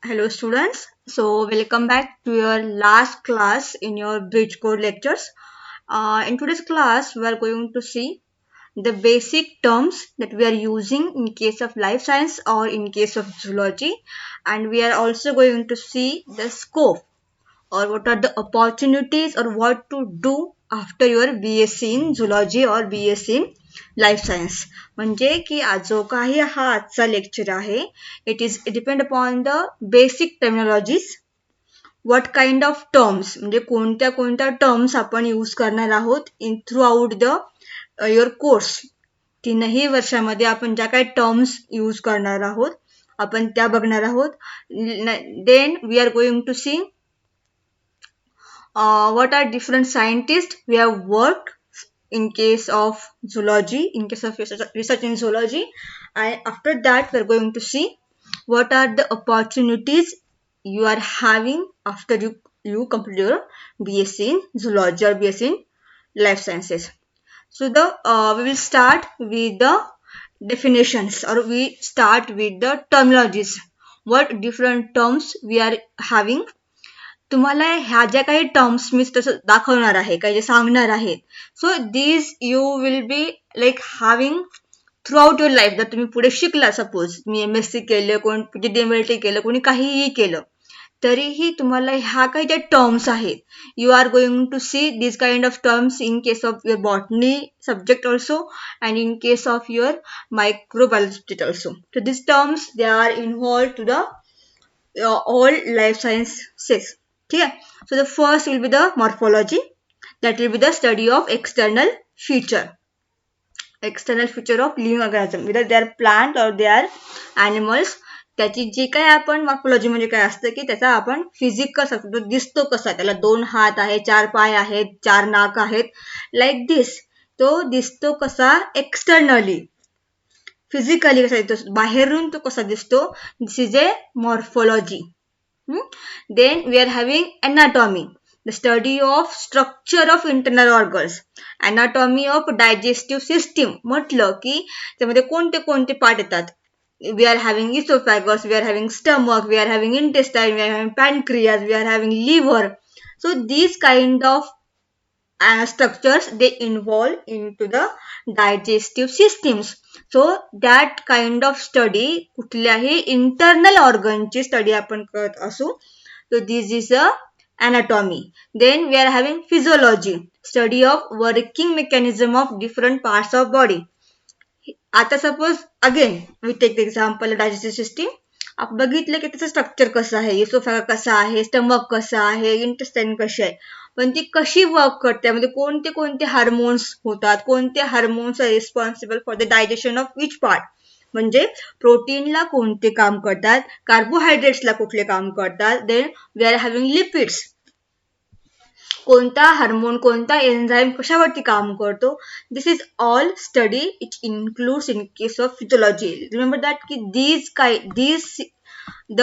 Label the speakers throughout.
Speaker 1: Hello students. So welcome back to your last class in your bridge code lectures. In today's class we are going to see the basic terms that we are using in case of life science or in case of zoology, and we are also going to see the scope or what are the opportunities or what to do after your BSc in zoology or BSc in life science. म्हणजे की आज जो काही हा आजचा lecture आहे it is depend upon the basic terminologies. What kind of terms म्हणजे कोणत्या कोणत्या टर्म्स आपण यूज करणार आहोत in throughout the your course. तीनही वर्षामध्ये आपण ज्या काही टर्म्स यूज करणार आहोत आपण त्या बघणार आहोत. Then we are going to see what are different scientists we have worked in case of zoology, in case of research in zoology, and after that we are going to see what are the opportunities you are having after you complete your BSc in zoology or BSc in life sciences. So we will start with the definitions or we start with the terminologies. What different terms we are having. तुम्हाला ह्या ज्या काही terms मी तसं दाखवणार आहे काही जे सांगणार आहेत so these you will be like having through out your life. जर तुम्ही पुढे शिकला सपोज मी MSc केलं कोण PhD केलं कोणी काहीही केलं तरीही तुम्हाला ह्या काही ज्या टर्म्स आहेत you are going to see this kind of terms in case of your botany subject also and in case of your microbiology subject also. So this terms they are involve to the all life sciences. ठीक है. So the first will be the morphology, that will be the study of external feature of living organism, whether they are plant or they are animals. त्याची जी काय आपण morphology म्हणजे काय असतं की त्याचा आपण फिजिकल तो दिसतो कसा, त्याला 2 हात आहेत, 4 पाय आहेत, 4 नाक आहेत, लाईक दिस. तो दिसतो कसा एक्सटर्नली, फिजिकली कसा दिसतो, बाहेरून तो कसा दिसतो. This is a morphology. Then we are having anatomy, the study of structure of internal organs, anatomy of digestive system. म्हटलं की त्यामध्ये कोणते कोणते पार्ट येतात. We are having esophagus, we are having stomach, we are having intestine, we are having pancreas, we are having liver. So these kind of structures they involve into the digestive systems. So that kind of study कुठल्याही internal organ ची study आपण करत असू. So this is a anatomy. Then we are having physiology, study of working mechanism of different parts of body. आता suppose again we take the example digestive system. आपण बघितलं की त्याचं स्ट्रक्चर कसं आहे, इसोफॅगस कसा आहे, स्टमक कसा आहे, इंटेस्टाईन कशी आहे, पण ती कशी वर्क करते, त्यामध्ये कोणते कोणते हार्मोन्स होतात, कोणते hormones are responsible for the digestion of which part. म्हणजे प्रोटीनला कोणते काम करतात, कार्बोहायड्रेट्सला कुठले काम करतात. Then we are having lipids, कोणता हार्मोन कोणता एन्झाईम कशावरती काम करतो. This is all study it includes in case of physiology. Remember that की दीज द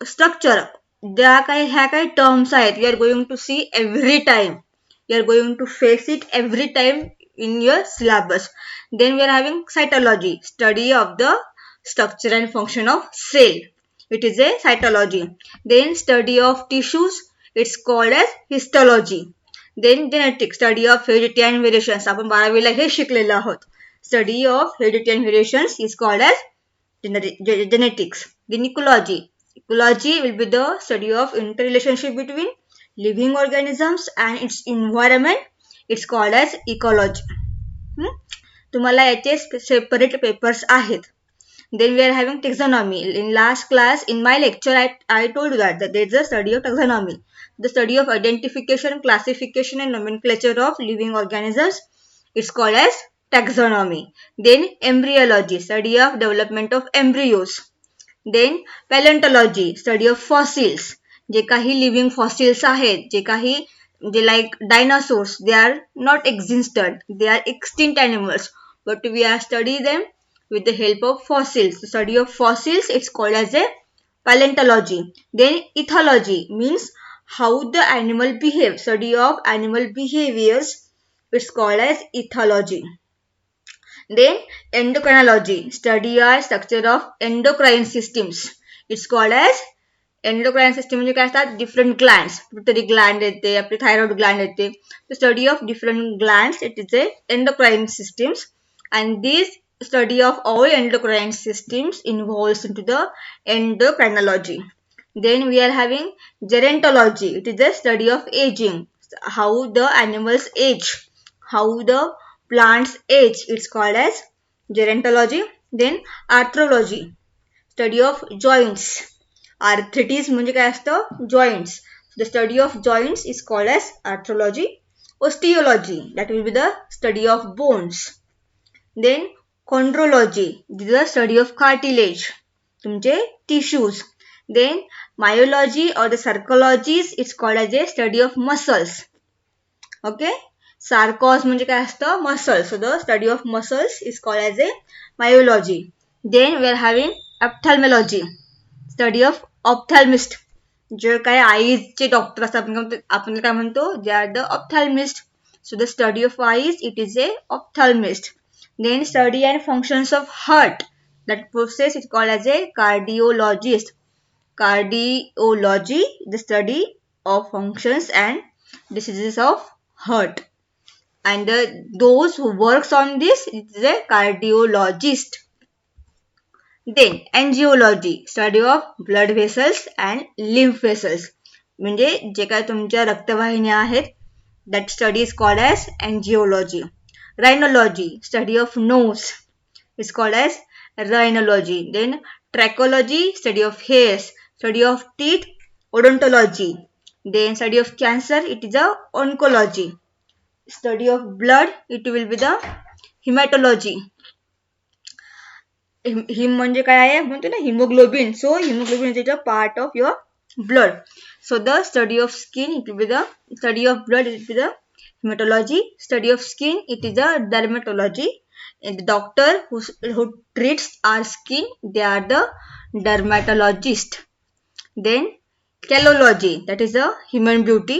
Speaker 1: स्ट्रक्चर ह्या काही टर्म्स आहेत we are going to see every time, you are going to face it every time in your syllabus. Then we are having cytology, study of the structure and function of cell. It is a cytology. Then study of tissues, it's called as histology. Then genetics, study of heredity and variations. आपण 12वीला हे शिकलेलो आहोत. Study of heredity and variations is called as genetics. Then ecology. Ecology will be the study of interrelationship between living organisms and its environment. It's called as ecology. तुम्हाला याचे separate papers आहेत. Then we are having taxonomy. In last class, in my lecture, I told you that there is a study of taxonomy, the study of identification, classification, and nomenclature of living organisms. It's called as taxonomy. Then embryology, study of development of embryos. Then paleontology, study of fossils. जे काही living fossils आहेत, जे काही they like dinosaurs, they are not existent, they are extinct animals, but we are studying them with the help of fossils. The study of fossils, it's called as a paleontology. Then ethology means how the animal behaves, study of animal behaviors, it's called as ethology. Then endocrinology, study of structure of endocrine systems, it's called as endocrine system म्हणजे काय असतात, different glands, pituitary Gland येते, आपली thyroid Gland येते. The study of different glands, it is A endocrine systems, and this study of all endocrine systems involves into the endocrinology. Then we are having gerontology. It is the study of aging, how the animals age, how the plants age. It's called as gerontology. Then arthrology, study of joints. Arthritis म्हणजे काय असतं, joints. The study of joints is called as arthrology. Osteology, that will be the study of bones. Then chondrology, this is the study of cartilage, तुमचे tissues. Then myology or the sarcologies, it's called as a study of muscles. Okay, sarcos म्हणजे काय असतं, muscles. So the study of muscles is called as a myology. Then we are having ophthalmology, study of ऑप्थॅल्मिस्ट. जे काय आईजचे doctor असतात आपण काय म्हणतो, they are the ophthalmist. So the study of eyes, it is a ophthalmist. Then study and functions of heart, that process is called as a cardiologist. Cardiology, the study of functions and diseases of heart, and those who works on this, it is a cardiologist. Then angiology, study of blood vessels and lymph vessels, म्हणजे जे काय तुमच्या रक्तवाहिन्या आहेत, that study is called as angiology. Rhinology, study of nose, is called as rhinology. Then trachology, study of hairs, study of teeth, odontology. Then study of cancer, it is a oncology. Study of blood, it will be the hematology. Him म्हणजे काय आहे, म्हणतो ना haemoglobin. So haemoglobin is a part of your blood. So the study of skin, it will be the study of blood, it will be the hematology. Study of skin, it is a dermatology. And the doctor who treats our skin, they are the dermatologist. Then calology, that is a human beauty.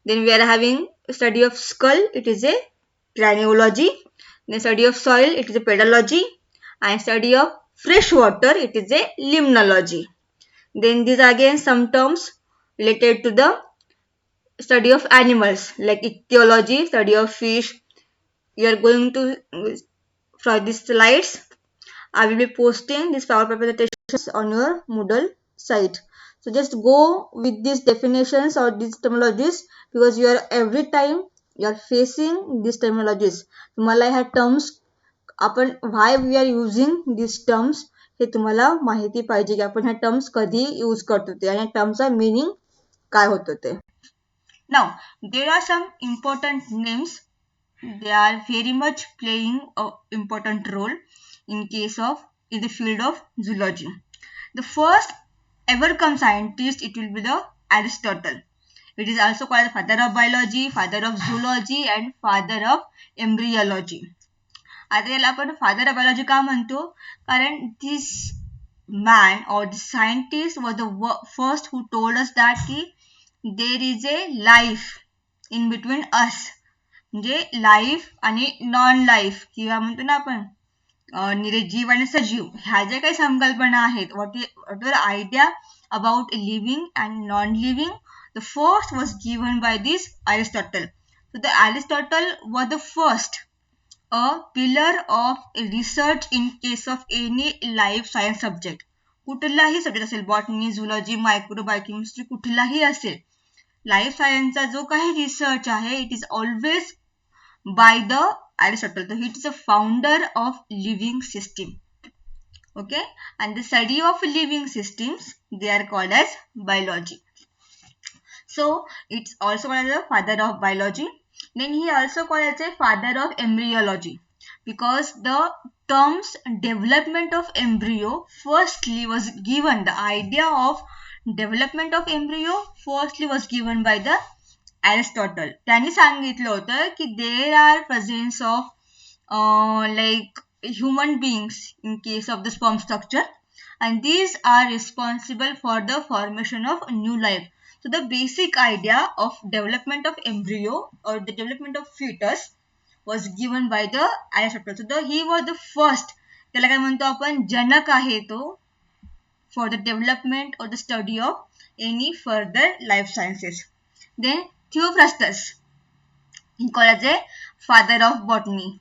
Speaker 1: Then we are having study of skull, it is a craniology. Then study of soil, it is a pedology. And study of fresh water, it is a limnology. Then these are again some terms related to the study of animals, like ichthyology, study of fish. You are going to, for these slides, I will be posting these PowerPoint presentations on your Moodle site. So just go with these definitions or these terminologies, because you are every time you are facing these terminologies. तुम्हाला ह्या terms, आपण why we are using these terms, हे तुम्हाला माहिती पाहिजे की आपण ह्या terms कधी यूज करतो ते, आणि टर्मचा मीनिंग काय होतो ते. Now, there are some important names. They are very much playing an important role in the field of zoology. The first ever come scientist, it will be the Aristotle. It is also called the father of biology, father of zoology, and father of embryology. आता याला आपण father of biology का म्हणतो, कारण this man or the scientist was the first who told us that की there is a life in between us. म्हणजे life आणि non life, किंवा म्हणतो ना आपण निर्जीव आणि सजीव, ह्या ज्या काही संकल्पना आहेत, what your idea about living and non living, the first was given by this Aristotle. So the Aristotle was the first a pillar of research in case of any life science subject. कुठलाही subject असेल, botany, zoology, micro biochemistry, कुठलाही असेल, life सायन्सचा जो काही research आहे, it is always by the Aristotle. So he is a founder of living system. Okay, and the study of living systems, they are called as biology. So it's also called as the father of biology. Then he also called as a father of embryology, because the terms development of embryo firstly was given, the idea of development of embryo firstly was given by the Aristotle. त्यांनी सांगितलं होतं की there are presence of like human beings in case of the sperm structure, and these are responsible for the formation of new life. So the basic idea of development of embryo or the development of fetus was given by the Aristotle. So he was the first, त्याला काय म्हणतो आपण, जनक आहे तो for the development or the study of any further life sciences. Then Theophrastus, he called as a father of botany.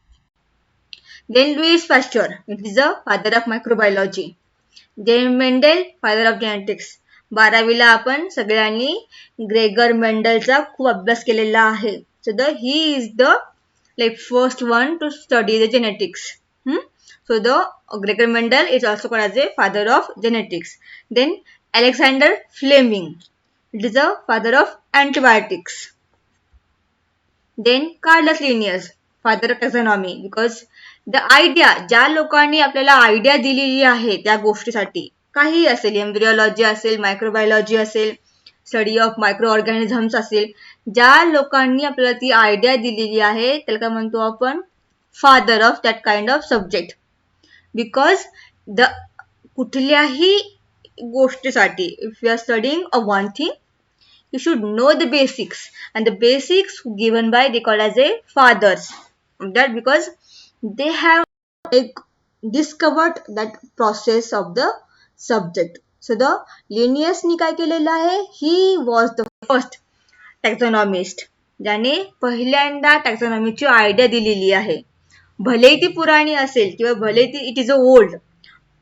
Speaker 1: Then Louis Pasteur, it is a father of microbiology. then Mendel father of genetics. 12वीला आपण सगळ्यांनी Gregor मेंडलचा खूप अभ्यास केलेला आहे. So he is the first one to study the genetics. So the Gregor Mendel is also called as a father of genetics. Then Alexander Fleming, it is the father of antibiotics. Then Carolus Linnaeus, father of taxonomy, because the idea ज्या लोकांनी आपल्याला idea दिलेली आहे त्या गोष्टीसाठी, काही असेल, embryology असेल, मायक्रोबायोलॉजी असेल, स्टडी ऑफ मायक्रो ऑर्गॅनिझम्स असेल, ज्या लोकांनी आपल्याला ती आयडिया दिलेली आहे त्याला काय म्हणतो आपण, father of that kind of subject. Because the कुठल्याही गोष्टीसाठी if you are studying a one thing you should know the basics, and the basics given by they called as a fathers, that because they have like discovered that process of the subject. So the Linnaeus ni काय केलेलं आहे, he was the first taxonomist ज्याने पहिल्यांदा टॅक्सॉनॉमीची idea दिलेली आहे. भले ती पुराणी असेल किंवा भले ती it is a old,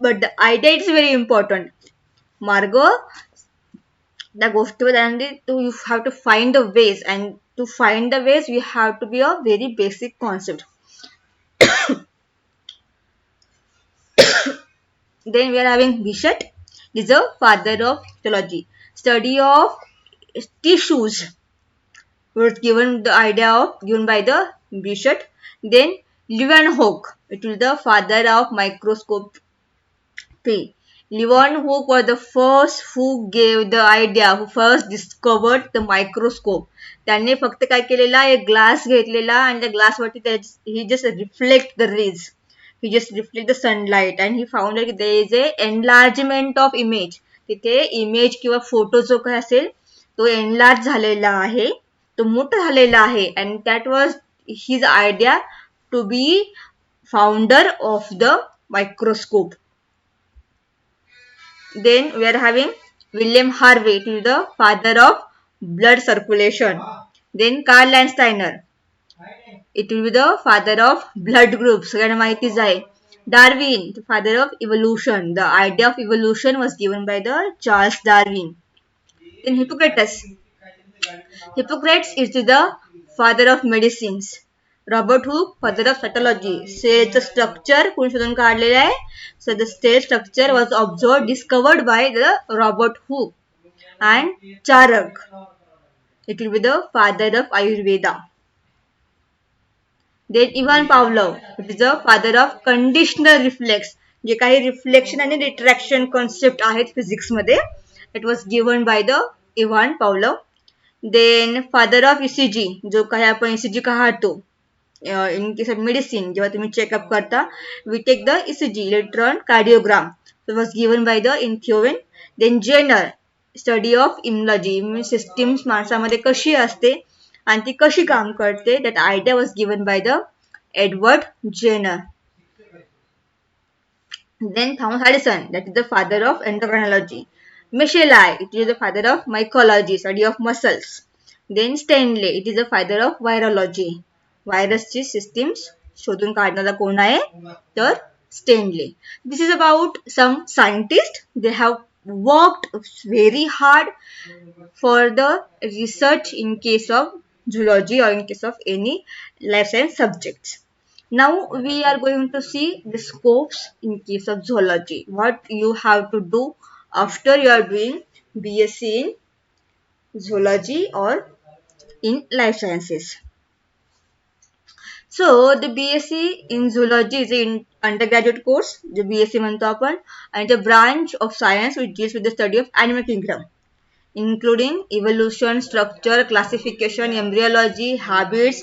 Speaker 1: but the idea is very important. मार्ग त्या गोष्टीवर you have to find the ways, and to find the ways you have to be a very basic concept. Then we are having Bichet, is a father of histology, study of tissues was given the idea of given by the Bichet. Then Leeuwenhoek, it is the father of microscopy. Leeuwenhoek was the first who gave the idea, who first discovered the microscope. त्यांनी फक्त काय केलेला, एक glass घेतलेला आणि त्या glass वरती he just reflect the rays, he just reflect the sunlight, and he found that there is a enlargement of image. तिथे इमेज किंवा फोटो जो काय असेल तो एनलार्ज झालेला आहे, तो मोठा झालेला आहे, and that was his idea to be founder of the microscope. Then we are having William Harvey, to the father of blood circulation. Then Carl Landsteiner, it will be the father of blood groups. सगळ्यांना माहितीच आहे. Darwin, the father of evolution. The idea of evolution was given by the Charles Darwin. Then Hippocrates. Hippocrates is the father of medicines. Robert Hooke, father of cytology. Cell's structure कोण शोधून काढलेला आहे? So the cell structure was observed, discovered by the Robert Hooke. And Charak, it will be the father of Ayurveda. Then Ivan Pavlov, it is the father of conditional reflex. जे काही reflection आणि retraction concept आहेत physics मध्ये, it was given by the Ivan Pavlov. Then father of ECG, जो काही आपण ECG काढतो in case of medicine, जेव्हा तुम्ही चेकअप करता, we take the ECG, electron cardiogram. It was given by the Thioven. Then Jenner, study of immunology, immune systems माणसामध्ये कशी असते आणि ती कशी काम करते, that idea was given by the Edward Jenner. Then Thomas Addison, that is the father of endocrinology. Micheli, it is the father of mycology, study of muscles. Then Stanley, it is the father of virology. व्हायरसची systems शोधून काढणारा कोण आहे, तर Stanley. This is about some scientist. They have worked very hard for the research in case of zoology or in case of any life science subjects. Now we are going to see the scopes in case of zoology. What you have to do after you are doing BSc in zoology or in life sciences. So the BSc in zoology is an undergraduate course, the BSc म्हणतो आपण, and a branch of science which deals with the study of animal kingdom, including evolution, structure, classification, embryology, habits,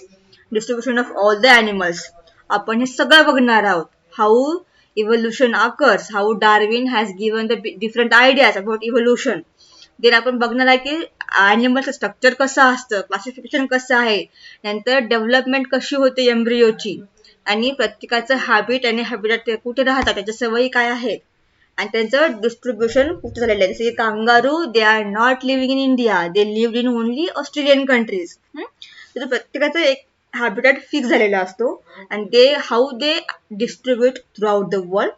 Speaker 1: distribution of all the animals. आपण हे सगळं बघणार आहोत. How evolution occurs, how Darwin has given the different ideas about evolution. Then आपण बघणार आहे की ॲनिमलचं structure कसं असतं, क्लासिफिकेशन कसं आहे, नंतर डेव्हलपमेंट कशी होते एम्ब्रियोची, आणि प्रत्येकाचं हॅबिट आणि हॅबिटाट कुठे राहतात, त्याच्या सवयी काय आहेत. आणि त्यांचं डिस्ट्रीब्युशन खूप झालेलं आहे. जसे की kangaroo they are not living in India, they live in only Australian countries. तर प्रत्येकाचा एक हॅबिटॅट फिक्स झालेला असतो आणि they how they distribute throughout the world.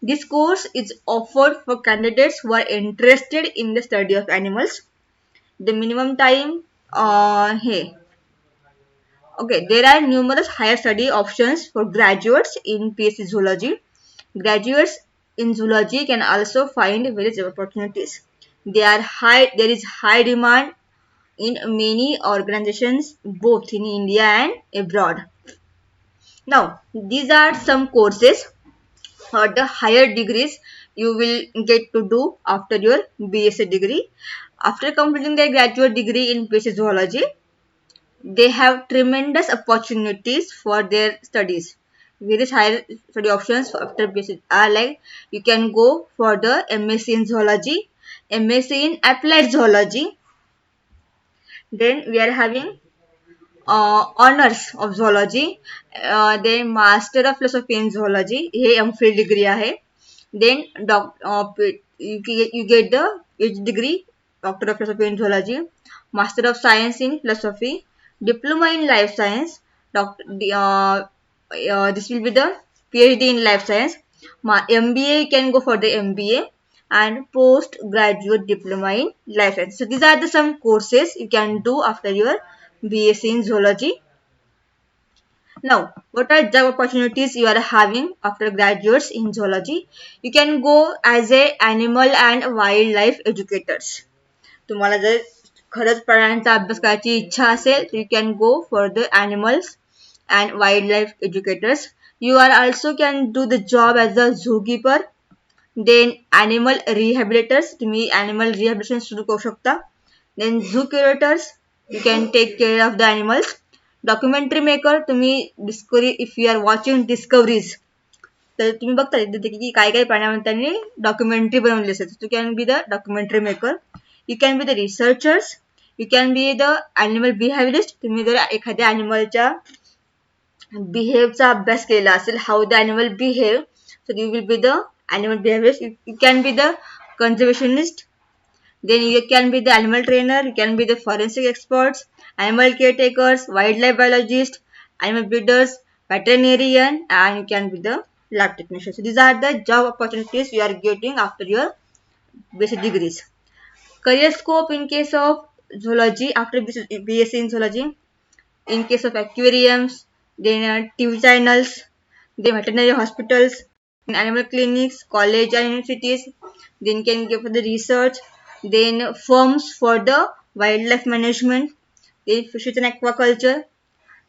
Speaker 1: This course is offered for candidates who are interested in the study of animals. The minimum time hey okay, there are numerous higher study options for graduates in PhD zoology. Graduates in zoology can also find various opportunities. There is high demand in many organizations both in India and abroad. Now, these are some courses or the higher degrees you will get to do after your BSc degree. After completing their graduate degree in basic zoology, they have tremendous opportunities for their studies. Various higher study options after basic are like you can go for the MSc in zoology, MSc in applied zoology. Then we are having honors of zoology, then master of philosophy in zoology, हे MPhil degree आहे. Then you get the PhD degree, doctor of philosophy in zoology, master of science in philosophy, diploma in life science, this will be the PhD in life science. MBA you can go for the MBA and postgraduate diploma in life science. So these are the some courses you can do after your BSc in zoology. Now, what are job opportunities you are having after graduates in zoology? You can go as a animal and wildlife educators. तुम्हाला जर खरंच प्राण्यांचा अभ्यास करायची इच्छा असेल तर you can go for the animals and wildlife educators. You are also can do the job as a zookeeper. Then animal rehabilitators, तुम्ही animal rehabilitation सुरू करू शकता. Then zoo curators, you can take care of the animals. Documentary maker, तुम्ही Discovery if you are watching Discovery's तर तुम्ही बघता की काय काय प्राण्यांनी डॉक्युमेंटरी बनवली असेल. You can be the documentary maker. You can be the researchers. You can be the animal behaviourist. तुम्ही जर एखाद्या ॲनिमलच्या बिहेवचा अभ्यास केला असेल, how the animal behave, so you will be the animal behaviourist. You can be the conservationist. Then you can be the animal trainer, you can be the forensic experts, animal caretakers, wildlife biologists, animal breeders, veterinarian, and you can be the lab technician. So these are the job opportunities you are getting after your basic degrees. Career scope in case of zoology after BSc in zoology, in case of aquariums, then TV channels, then veterinary hospitals, animal clinics, college and universities, then can go for the research, then firms for the wildlife management, then fisheries and aquaculture,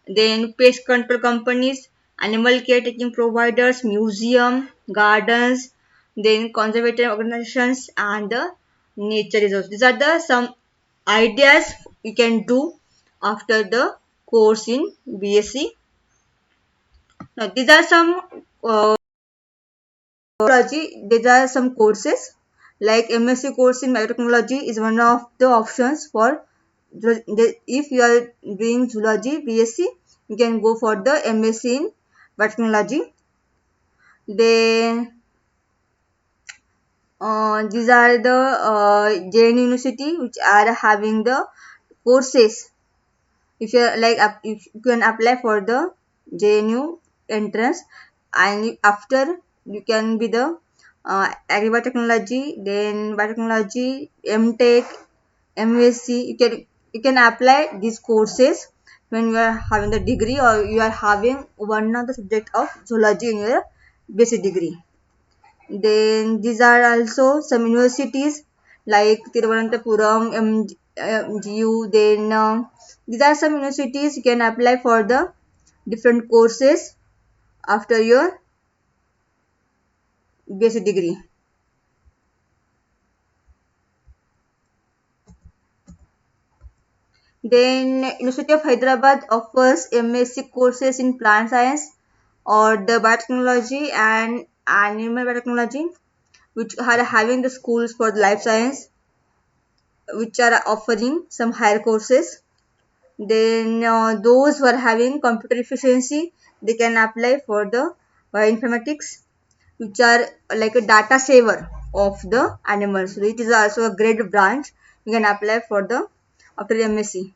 Speaker 1: then pest control companies, animal caretaking providers, museum, gardens, then conservatory organizations and the nature reserves. These are the some ideas you can do after the course in BSc. Now these are some these are some courses like MSc course in biotechnology is one of the options for if you are doing zoology BSc, you can go for the MSc in biotechnology. Then these are the JNU University which are having the courses. If you are like if you can apply for the JNU entrance, and after you can be the agri-biotechnology, then biotechnology, MTech, MSc. You can apply these courses when you are having the degree or you are having one of the subject of zoology in your basic degree. Then these are also some universities like Tiruvananthapuram, MGU. Then these are some universities you can apply for the different courses after your basic degree. Then University of Hyderabad offers MSc courses in plant science or the biotechnology and animal biotechnology, which are having the schools for life science, which are offering some higher courses. Then those who are having computer efficiency, they can apply for the bioinformatics. which are like a data saver of the animals. So it is also a great branch you can apply for the after MSc.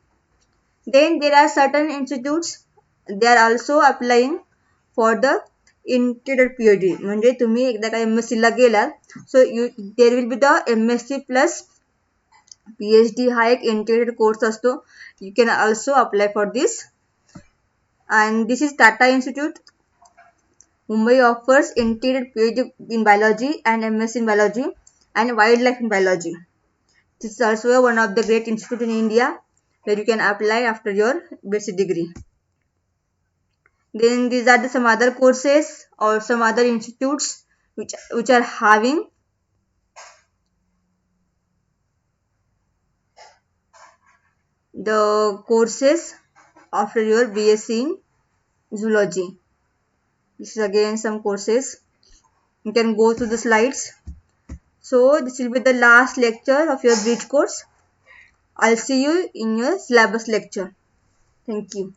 Speaker 1: Then there are certain institutes, they are also applying for the integrated PhD. म्हणजे तुम्ही एकदा का MSc ला गेलात, so there will be the MSc plus PhD हा एक integrated course असतो. You can also apply for this. And this is Tata Institute. Mumbai offers integrated PhD in biology and MS in biology and wildlife in biology. This is also one of the great institutes in India where you can apply after your basic degree. Then these are the some other courses or some other institutes which are having the courses after your BSc in zoology. This is again some courses. You can go through the slides. So this will be the last lecture of your bridge course. I'll see you in your syllabus lecture. Thank you.